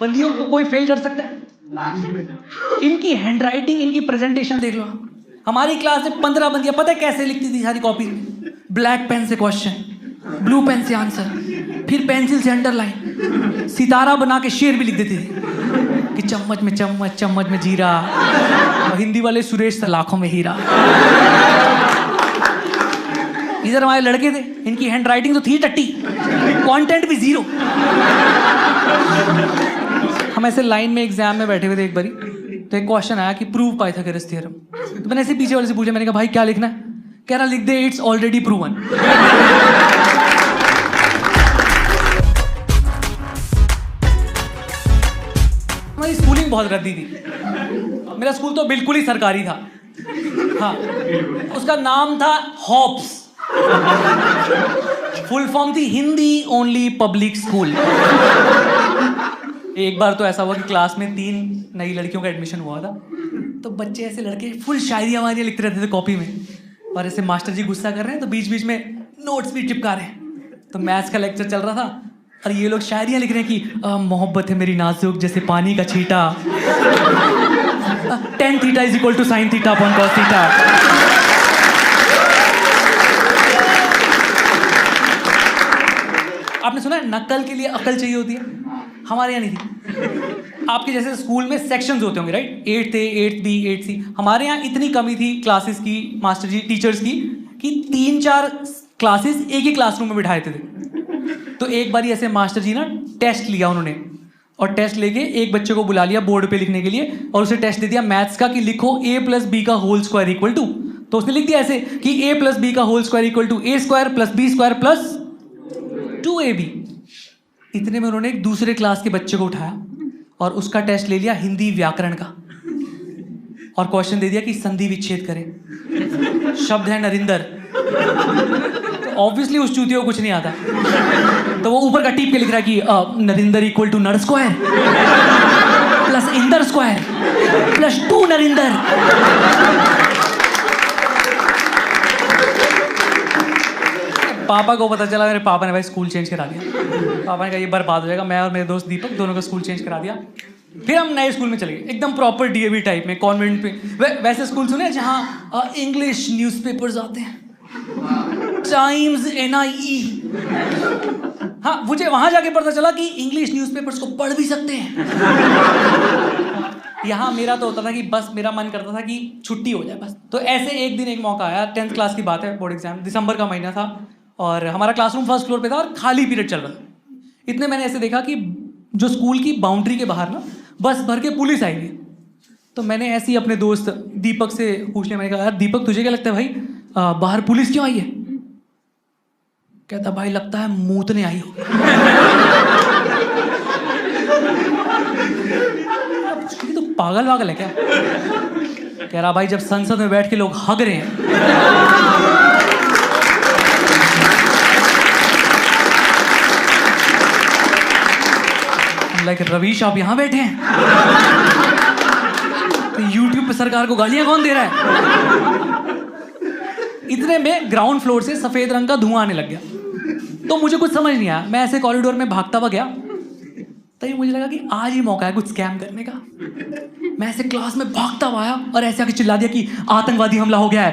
बंदियों को कोई फेल कर सकता है? इनकी हैंडराइटिंग, इनकी प्रेजेंटेशन देख लो। हमारी क्लास में 15 बंदियां पता है कैसे लिखती थी सारी कॉपी में? ब्लैक पेन से क्वेश्चन, ब्लू पेन से आंसर, फिर पेंसिल से अंडरलाइन, सितारा बना के शेर भी लिख देती थी कि चम्मच में चम्मच, चम्मच में जीरा। और हिंदी वाले सुरेश लाखों में हीरा। इधर हमारे लड़के थे, इनकी हैंडराइटिंग तो थी टट्टी, कंटेंट भी जीरो। हम ऐसे लाइन में एग्जाम में बैठे हुए थे एक बारी, तो एक क्वेश्चन आया कि प्रूव पाइथागोरस थ्योरम। तो मैंने ऐसे पीछे वाले से पूछा, मैंने कहा भाई क्या लिखना है? कह रहा लिख दे इट्स ऑलरेडी प्रूवन। हमारी स्कूलिंग बहुत गंदी थी। मेरा स्कूल तो बिल्कुल ही सरकारी था। हाँ, उसका नाम था हॉप्स। फुल फॉर्म थी हिंदी ओनली पब्लिक स्कूल। एक बार तो ऐसा हुआ कि क्लास में 3 नई लड़कियों का एडमिशन हुआ था, तो बच्चे ऐसे लड़के फुल शायरियाँ वायरियाँ लिखते रहते थे कॉपी में, और ऐसे मास्टर जी गुस्सा कर रहे हैं तो बीच बीच में नोट्स भी चिपका रहे हैं। तो मैथ्स का लेक्चर चल रहा था और ये लोग शायरियाँ लिख रहे हैं कि मोहब्बत है मेरी नाजुक जैसे पानी का छींटा, tan theta is equal to sin theta upon cos theta. आपने सुना है नकल के लिए अकल चाहिए होती है? हमारे यहाँ नहीं थी। आपके जैसे स्कूल में सेक्शंस होते होंगे right, 8th A, 8th B, 8th C। हमारे यहाँ इतनी कमी थी क्लासेस की, मास्टर जी टीचर्स की, कि 3-4 क्लासेस एक ही क्लासरूम में बिठाए थे। तो एक बार ऐसे मास्टर जी ना टेस्ट लिया उन्होंने, और टेस्ट लेके एक बच्चे को बुला लिया बोर्ड पे लिखने के लिए, और उसे टेस्ट दे दिया मैथ्स का कि लिखो a + b का होल स्क्वायर इक्वल टू। तो उसने लिख दिया ऐसे कि a + b का whole square equal to a² + b² + 2ab। इतने में उन्होंने एक दूसरे क्लास के बच्चे को उठाया और उसका टेस्ट ले लिया हिंदी व्याकरण का, और क्वेश्चन दे दिया कि संधि विच्छेद करें। शब्द है नरिंदर। तो ऑब्वियसली उस चूतिया को कुछ नहीं आता, तो वो ऊपर का टीप के लिख रहा है कि नरिंदर इक्वल टू नर square plus Inder square plus 2 Narinder. पापा को पता चला, मेरे पापा ने भाई स्कूल चेंज करा दिया। पापा ने कहा ये बर्बाद हो जाएगा। मैं और मेरे दोस्त दीपक दोनों का स्कूल चेंज करा दिया। फिर हम नए स्कूल में चले गए, एकदम प्रॉपर डीएवी टाइप में, कॉन्वेंट पे। वैसे स्कूल सुने जहाँ इंग्लिश न्यूज़पेपर्स आते हैं, टाइम्स NIE। हाँ, मुझे वहां जाके पता चला कि इंग्लिश न्यूज़पेपर्स को पढ़ भी सकते हैं। यहाँ मेरा तो होता था कि बस मेरा मन करता था कि छुट्टी हो जाए बस। तो ऐसे एक दिन एक मौका आया, 10th क्लास की बात है, बोर्ड एग्जाम, दिसंबर का महीना था, और हमारा क्लासरूम फर्स्ट फ्लोर पे था और खाली पीरियड चल रहा था। इतने मैंने ऐसे देखा कि जो स्कूल की बाउंड्री के बाहर ना बस भर के पुलिस आई है। तो मैंने ऐसे ही अपने दोस्त दीपक से पूछ लिया, मैंने कहा यार दीपक तुझे क्या लगता है भाई बाहर पुलिस क्यों आई है? कहता भाई लगता है मूतने आई हो। तो पागल वागल है क्या? कह रहा भाई जब संसद में बैठ के लोग हग रहे हैं, लाइक रवीश आप यहां बैठे हैं, तो यूट्यूब पे सरकार को गालियां कौन दे रहा है? इतने में ग्राउंड फ्लोर से सफेद रंग का धुआं आने लग गया। तो मुझे कुछ समझ नहीं आया, मैं ऐसे कॉरिडोर में भागता हुआ गया, तभी मुझे लगा कि आज ही मौका है कुछ स्कैम करने का। मैं ऐसे क्लास में भागता हुआ आया और ऐसे आके चिल्ला दिया कि आतंकवादी हमला हो गया है।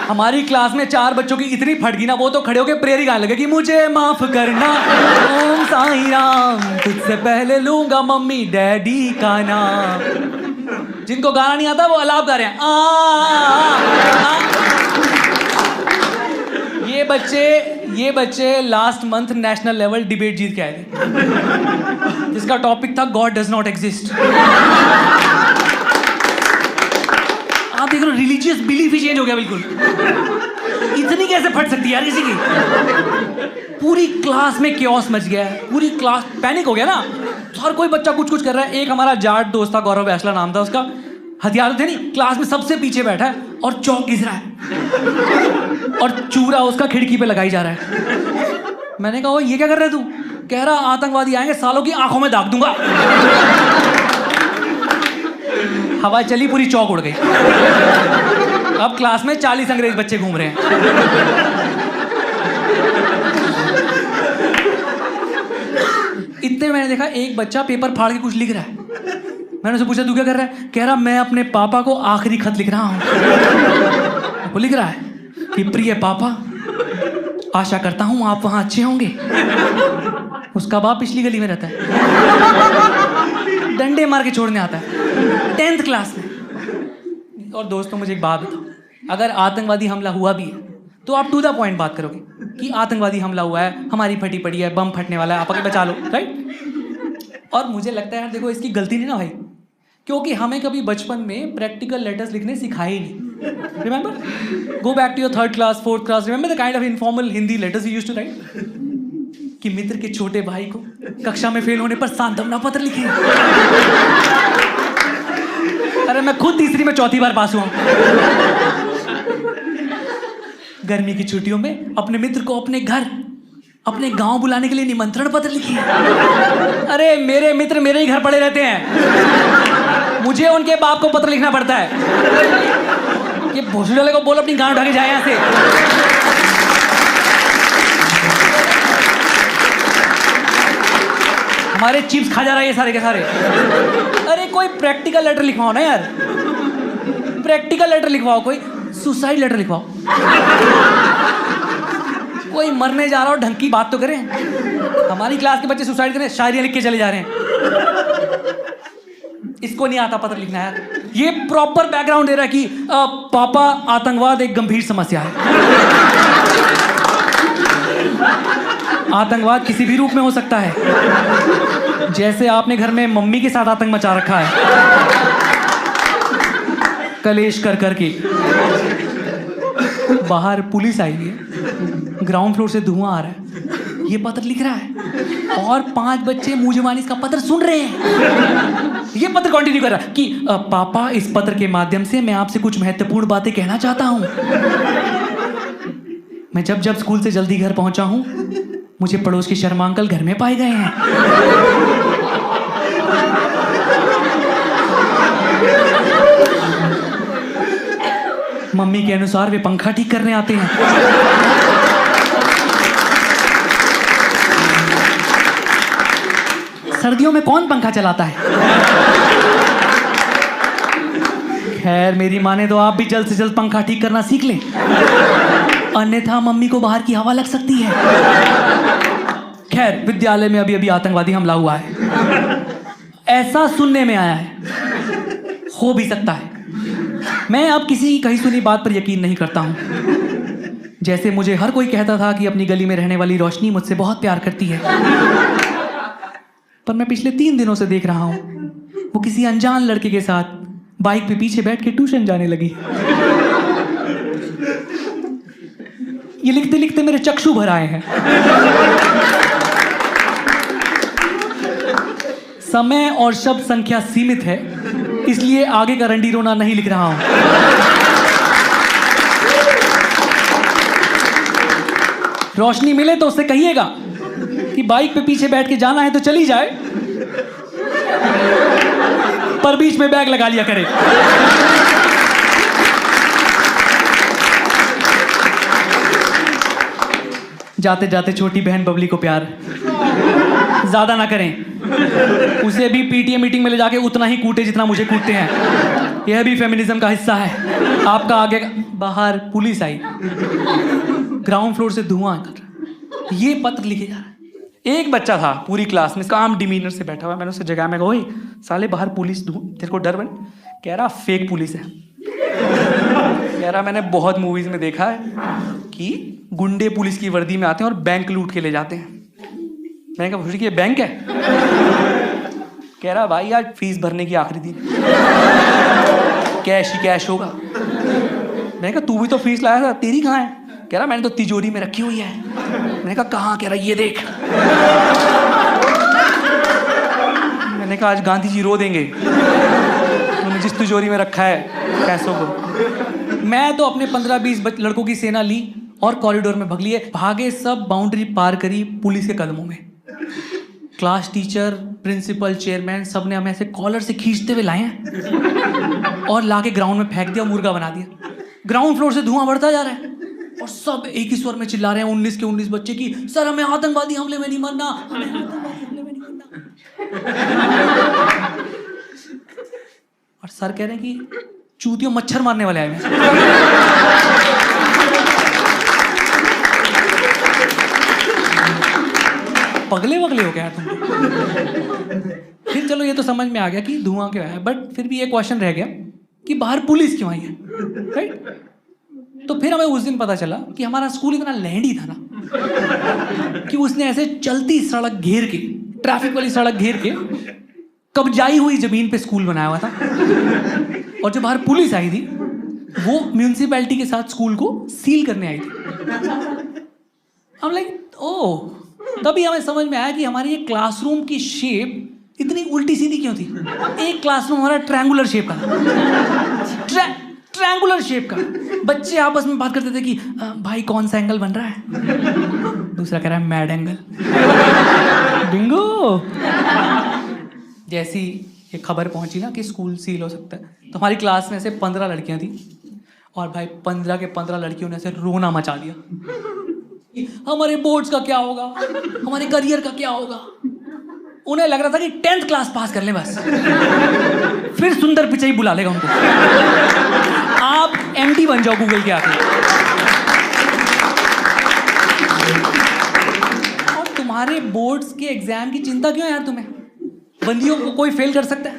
हमारी क्लास में 4 बच्चों की इतनी फट गई ना, वो तो खड़े होके प्रेयर ही गाने लगे कि मुझे माफ करना ओम साईं राम, तुझसे पहले लूंगा मम्मी डैडी का नाम। जिनको गाना नहीं आता वो अलाप गा रहे हैं ये बच्चे last month national level debate जीत के आए थे, जिसका टॉपिक था गॉड डज नॉट एग्जिस्ट। आप देख लो रिलीजियस बिलीफ ही चेंज हो गया बिल्कुल। इतनी कैसे फट सकती है यार किसी की? पूरी क्लास में क्योस मच गया है, पूरी क्लास पैनिक हो गया ना। हर कोई बच्चा कुछ कुछ कर रहा है। एक हमारा जाट दोस्त था, गौरव बैसला नाम था उसका, हथियार थे नहीं, क्लास में सबसे पीछे बैठा है और चौक घिस रहा है और चूरा उसका खिड़की पे लगाई जा रहा है। मैंने कहा ये क्या कर रहे तू? कह रहा आतंकवादी आएंगे सालों की आंखों में दाग दूंगा। हवा चली, पूरी चौक उड़ गई। अब क्लास में 40 अंग्रेज बच्चे घूम रहे हैं। इतने मैंने देखा एक बच्चा पेपर फाड़ के कुछ लिख रहा है। मैंने उससे पूछा तू क्या कर रहा है? कह रहा मैं अपने पापा को आखिरी खत लिख रहा हूँ। वो लिख रहा है कि प्रिय पापा, आशा करता हूँ आप वहाँ अच्छे होंगे। उसका बाप पिछली गली में रहता है, डंडे मार के छोड़ने आता है 10th क्लास में। और दोस्तों मुझे एक बात बताओ, अगर आतंकवादी हमला हुआ भी है तो आप टू द पॉइंट बात करोगे कि आतंकवादी हमला हुआ है, हमारी फटी पड़ी है, बम फटने वाला है, आप आके बचा लो, राइट? और मुझे लगता है यार देखो इसकी गलती नहीं ना भाई, क्योंकि हमें कभी बचपन में प्रैक्टिकल लेटर्स लिखने सिखाए ही नहीं। Remember, go back to your 3rd class 4th class, remember the kind of informal Hindi letters you used to write, कि मित्र के छोटे भाई को कक्षा में फेल होने पर सांत्वना पत्र लिखे। अरे मैं खुद तीसरी में चौथी बार पास हुआ। गर्मी की छुट्टियों में अपने मित्र को अपने घर, अपने गांव बुलाने के लिए निमंत्रण पत्र लिखे। अरे मेरे मित्र मेरे ही घर पड़े रहते हैं, मुझे उनके बाप को पत्र लिखना पड़ता है। ये भोसड़ी वाले को बोल अपनी गांव उठा के जाए यहां से। हमारे चिप्स खा जा रहा है ये सारे के सारे। अरे कोई प्रैक्टिकल लेटर लिखवाओ ना यार, प्रैक्टिकल लेटर लिखवाओ, कोई सुसाइड लेटर लिखवाओ, कोई मरने जा रहा हो ढंग की बात तो करें। हमारी क्लास के बच्चे सुसाइड करें, शायरियां लिख के चले जा रहे हैं। इसको नहीं आता पत्र लिखना यार। ये प्रॉपर बैकग्राउंड दे रहा है कि पापा आतंकवाद एक गंभीर समस्या है। आतंकवाद किसी भी रूप में हो सकता है, जैसे आपने घर में मम्मी के साथ आतंक मचा रखा है, कलेश कर करके। बाहर पुलिस आई है, ग्राउंड फ्लोर से धुआं आ रहा है, ये पत्र लिख रहा है और 5 बच्चे मुंह जुबानी इसका पत्र सुन रहे हैं। ये पत्र कंटिन्यू कर रहा है कि पापा इस पत्र के माध्यम से मैं आपसे कुछ महत्वपूर्ण बातें कहना चाहता हूं। मैं जब स्कूल से जल्दी घर पहुंचा हूं, मुझे पड़ोस के शर्मा अंकल घर में पाए गए हैं। मम्मी के अनुसार वे पंखा ठीक करने आते हैं। सर्दियों में कौन पंखा चलाता है? खैर मेरी माने तो आप भी जल्द से जल्द पंखा ठीक करना सीख लें, अन्यथा मम्मी को बाहर की हवा लग सकती है। खैर विद्यालय में अभी आतंकवादी हमला हुआ है, ऐसा सुनने में आया है, हो भी सकता है। मैं अब किसी की कही सुनी बात पर यकीन नहीं करता हूं। जैसे मुझे हर कोई कहता था कि अपनी गली में रहने वाली रोशनी मुझसे बहुत प्यार करती है, पर मैं पिछले 3 दिनों से देख रहा हूं वो किसी अनजान लड़के के साथ बाइक पे पीछे बैठ के ट्यूशन जाने लगी। ये लिखते लिखते मेरे चक्षु भर आए हैं। समय और शब्द संख्या सीमित है, इसलिए आगे का रंडी रोना नहीं लिख रहा हूं। रोशनी मिले तो उससे कहिएगा कि बाइक पे पीछे बैठ के जाना है तो चली जाए, पर बीच में बैग लगा लिया करे। जाते जाते छोटी बहन बबली को प्यार, ज्यादा ना करें, उसे भी पीटीए मीटिंग में ले जाके उतना ही कूटे जितना मुझे कूटते हैं। यह भी फेमिनिज्म का हिस्सा है। आपका आगे बाहर पुलिस आई, ग्राउंड फ्लोर से धुआं कर रहा, ये पत्र लिखे जा रहा है। एक बच्चा था पूरी क्लास में काम डिमीनर से बैठा हुआ, मैंने उससे जगह में कहा साले बाहर पुलिस, तेरे को डर बन? कह रहा फेक पुलिस है। कह रहा मैंने बहुत मूवीज में देखा है कि गुंडे पुलिस की वर्दी में आते हैं और बैंक लूट के ले जाते हैं। मैंने कहा भूषी ये बैंक है? कह रहा भाई आज फीस भरने की आखिरी दिन, कैश ही कैश होगा। मैंने कहा तू भी तो फीस लाया था, तेरी कहाँ है? कह रहा मैंने तो तिजोरी में रखी हुई है। मैंने कहा कहाँ? कह रहा ये देख। मैंने कहा आज गांधी जी रो देंगे, उन्होंने जिस तिजोरी में रखा है पैसों को। मैं तो अपने 15-20 लड़कों की सेना ली और कॉरिडोर में भग लिए, भागे सब, बाउंड्री पार करी पुलिस के कदमों में। क्लास टीचर, प्रिंसिपल, चेयरमैन सब ने हमें ऐसे कॉलर से खींचते हुए लाए हैं और लाके ग्राउंड में फेंक दिया, मुर्गा बना दिया। ग्राउंड फ्लोर से धुआं बढ़ता जा रहा है और सब एक ही स्वर में चिल्ला रहे हैं, 19 के 19 बच्चे की, सर हमें आतंकवादी हमले में नहीं मरना, हमें आतंकवादी हमले में नहीं मरना। और सर कह रहे हैं कि चूतियों मच्छर मारने वाले आए हैं। पगले वगले हो गया तुम। फिर चलो ये तो समझ में आ गया कि धुआं क्यों है, बट फिर भी ये क्वेश्चन रह गया कि बाहर पुलिस क्यों आई है, राइट? तो फिर हमें उस दिन पता चला कि हमारा स्कूल इतना लैंडी था ना कि उसने ऐसे चलती सड़क घेर के, ट्रैफिक वाली सड़क घेर के, कब्जाई हुई जमीन पे स्कूल बनाया हुआ था। और जो बाहर पुलिस आई थी वो म्यूनिसिपैलिटी के साथ स्कूल को सील करने आई थी। हम लाइक ओह, तभी हमें समझ में आया कि हमारी ये क्लासरूम की शेप इतनी उल्टी सीधी क्यों थी। एक क्लासरूम हमारा ट्रायंगुलर शेप का था, ट्रायंगुलर शेप का। बच्चे आपस में बात करते थे कि भाई कौन सा एंगल बन रहा है, दूसरा कह रहा है मैड एंगल। बिंगो। जैसी ये खबर पहुंची ना कि स्कूल सील हो सकता है, तो हमारी क्लास में से 15 लड़कियां थी और भाई 15 के 15 लड़कियों ने ऐसे रोना मचा दिया। हमारे बोर्ड्स का क्या होगा, हमारे करियर का क्या होगा। उन्हें लग रहा था कि 10th क्लास पास कर लें बस, फिर सुंदर पिचाई बुला लेगा उनको। आप एमडी बन जाओ गूगल के आके। और तुम्हारे बोर्ड्स के एग्जाम की चिंता क्यों है यार तुम्हें? बंदियों को कोई फेल कर सकता है?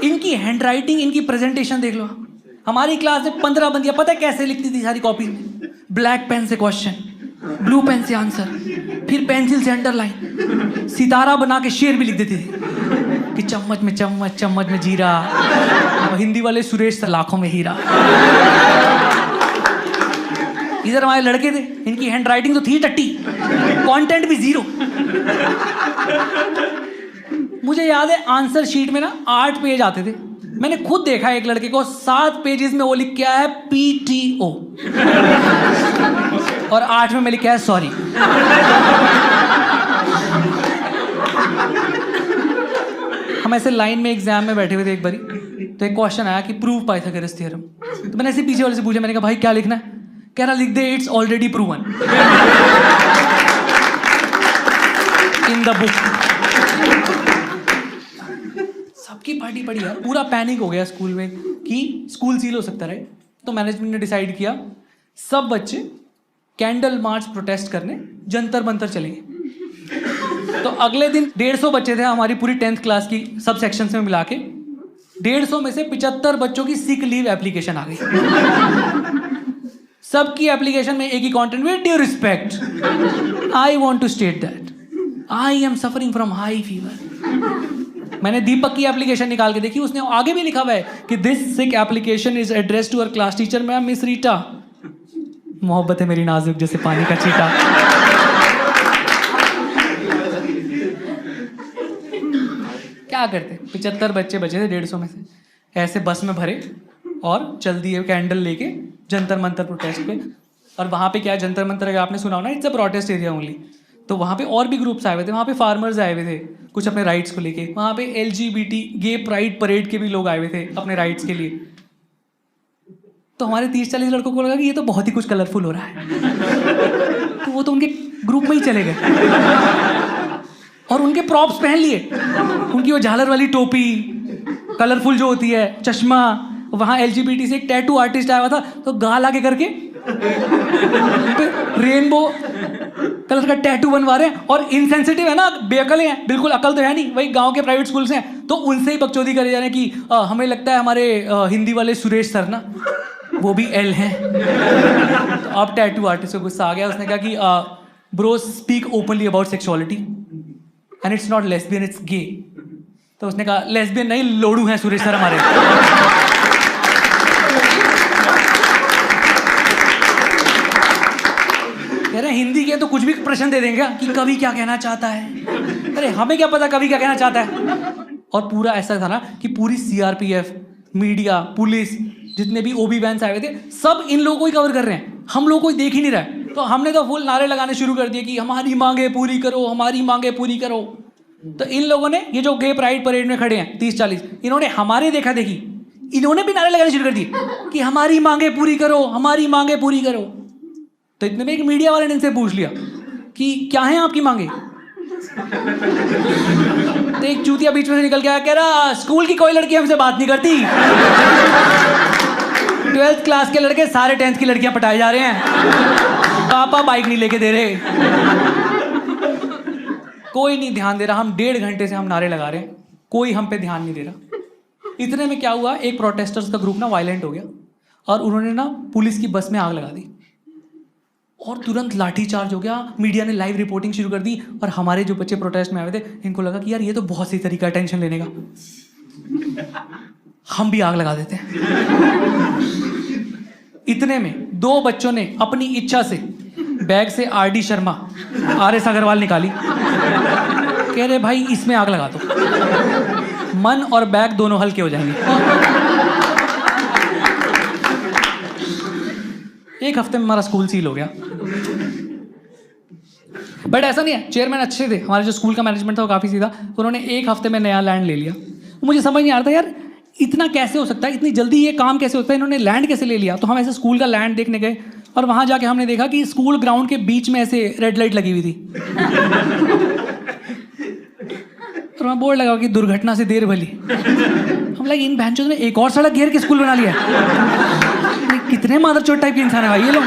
इनकी हैंडराइटिंग, इनकी प्रेजेंटेशन देख लो। हमारी क्लास में 15 बंदियां पता है कैसे लिखती थी सारी कॉपी में? ब्लैक पेन से क्वेश्चन, ब्लू पेन से आंसर, फिर पेंसिल से अंडरलाइन, सितारा बना के शेर भी लिख देती थी कि चम्मच में चम्मच, चम्मच में जीरा। और हिंदी वाले सुरेश सर लाखों में हीरा। इधर हमारे लड़के थे, इनकी हैंडराइटिंग तो थी टट्टी, कंटेंट भी जीरो। मुझे याद है आंसर शीट में ना 8 पेज आते थे। मैंने खुद देखा एक लड़के को 7 पेजेस में वो लिख के आया है PTO और 8 में मैं लिखा है सॉरी। हम ऐसे लाइन में एग्जाम में बैठे हुए थे एक बारी, तो एक क्वेश्चन आया कि प्रूव पाइथागोरस थ्योरम। तो मैंने ऐसे पीछे वाले से पूछा, मैंने कहा भाई क्या लिखना है? कह रहा लिख दे it's already proven in the book. सबकी पार्टी पड़ी यार, पूरा पैनिक हो गया स्कूल में कि स्कूल सील हो सकता है, राइट? तो मैनेजमेंट ने डिसाइड किया सब बच्चे कैंडल मार्च प्रोटेस्ट करने जंतर मंतर चलेंगे। तो अगले दिन 150 बच्चे थे हमारी पूरी 10th क्लास की सब सेक्शंस में मिला के। 150 में से 75 बच्चों की सिक लीव एप्लीकेशन आ गई। सबकी एप्लीकेशन में एक ही content, with due respect I want to state that I am suffering from high fever. मैंने दीपक की एप्लीकेशन निकाल के देखी, उसने आगे भी लिखा हुआ है कि this sick application is addressed to our class teacher ma'am miss Rita. मोहब्बत है मेरी नाजुक जैसे पानी का चीटा। क्या करते, 75 बच्चे बचे थे 150 में से, ऐसे बस में भरे और चल दिए कैंडल लेके जंतर मंतर प्रोटेस्ट पे। और वहाँ पे क्या है, जंतर मंतर अगर आपने सुना हो ना, it's a protest area only. तो वहाँ पे और भी ग्रुप्स आए हुए थे, वहाँ पे फार्मर्स आए हुए थे कुछ अपने राइट्स को लेके, वहाँ पे LGBT गे प्राइड परेड के भी लोग आए हुए थे अपने राइट्स के लिए। तो हमारे 30-40 लड़कों को लगा कि ये तो बहुत ही कुछ कलरफुल हो रहा है, तो वो तो उनके ग्रुप में ही चले गए और उनके प्रॉप्स पहन लिए, उनकी वो झालर वाली टोपी कलरफुल जो होती है, चश्मा। वहाँ LGBT से एक टैटू आर्टिस्ट आया हुआ था, तो गाल आगे करके रेनबो कलर का टैटू बनवा रहे हैं। और इनसेंसिटिव है ना, बेअकल हैं, बिल्कुल अकल तो है नहीं, वही गांव के प्राइवेट स्कूल से हैं, तो उनसे ही बकचोदी करे जा रहे हैं कि हमें लगता है हमारे हिंदी वाले सुरेश सर ना वो भी L हैं। तो अब टैटू आर्टिस्ट को गुस्सा आ गया, उसने कहा कि bro speak openly about sexuality and it's not lesbian it's gay. तो उसने कहा लेस्बियन नहीं, लोडू हैं सुरेश सर हमारे। कह रहे हिंदी के तो कुछ भी प्रश्न दे देंगे कि कवि क्या कहना चाहता है। अरे हमें क्या पता कवि क्या कहना चाहता है। और पूरा ऐसा था ना कि पूरी CRPF, मीडिया, पुलिस, जितने भी OB वैन्स आए हुए थे, सब इन लोगों को ही कवर कर रहे हैं, हम लोग कोई देख ही नहीं रहा है। तो हमने तो फुल नारे लगाने शुरू कर दिए कि हमारी मांगे पूरी करो, हमारी मांगे पूरी करो। तो इन लोगों ने, ये जो गे प्राइड परेड में खड़े हैं 30-40, इन्होंने हमारे देखा देखी, इन्होंने भी नारे लगाने शुरू कर दिए कि हमारी मांगे पूरी करो, हमारी मांगे पूरी करो। तो इतने में एक मीडिया वाले ने इनसे पूछ लिया कि क्या है आपकी मांगे। तो एक चूतिया बीच में से निकल के आया, कह रहा स्कूल की कोई लड़की हमसे बात नहीं करती, 12th क्लास के लड़के सारे 10th की लड़कियां पटाए जा रहे हैं, पापा बाइक नहीं लेके दे रहे। कोई नहीं ध्यान दे रहा, हम 1.5 घंटे से हम नारे लगा रहे हैं, कोई हम पे ध्यान नहीं दे रहा। इतने में क्या हुआ, एक प्रोटेस्टर्स का ग्रुप ना वायलेंट हो गया और उन्होंने ना पुलिस की बस में आग लगा दी और तुरंत लाठीचार्ज हो गया। मीडिया ने लाइव रिपोर्टिंग शुरू कर दी और हमारे जो बच्चे प्रोटेस्ट में आए थे इनको लगा कि यार ये तो बहुत सही तरीका है टेंशन लेने का, हम भी आग लगा देते हैं। इतने में 2 बच्चों ने अपनी इच्छा से बैग से RD शर्मा, RS अग्रवाल निकाली, कह रहे भाई इसमें आग लगा दो, मन और बैग दोनों हल्के हो जाएंगे। 1 हफ्ते में हमारा स्कूल सील हो गया। बट ऐसा नहीं है, चेयरमैन अच्छे थे, हमारे जो स्कूल का मैनेजमेंट था वो काफ़ी सीधा, उन्होंने 1 हफ्ते में नया लैंड ले लिया। मुझे समझ नहीं आ रहा था यार इतना कैसे हो सकता है, इतनी जल्दी ये काम कैसे होता है, इन्होंने लैंड कैसे ले लिया। तो हम ऐसे स्कूल का लैंड देखने गए और वहाँ जाके हमने देखा कि स्कूल ग्राउंड के बीच में ऐसे रेड लाइट लगी हुई थी और वहाँ बोर्ड लगा कि दुर्घटना से देर भली। हम लगे इन बहनचोद ने एक और सड़क घेर के स्कूल बना लिया है, कितने मादरचोद टाइप के इंसान है भाई ये लोग।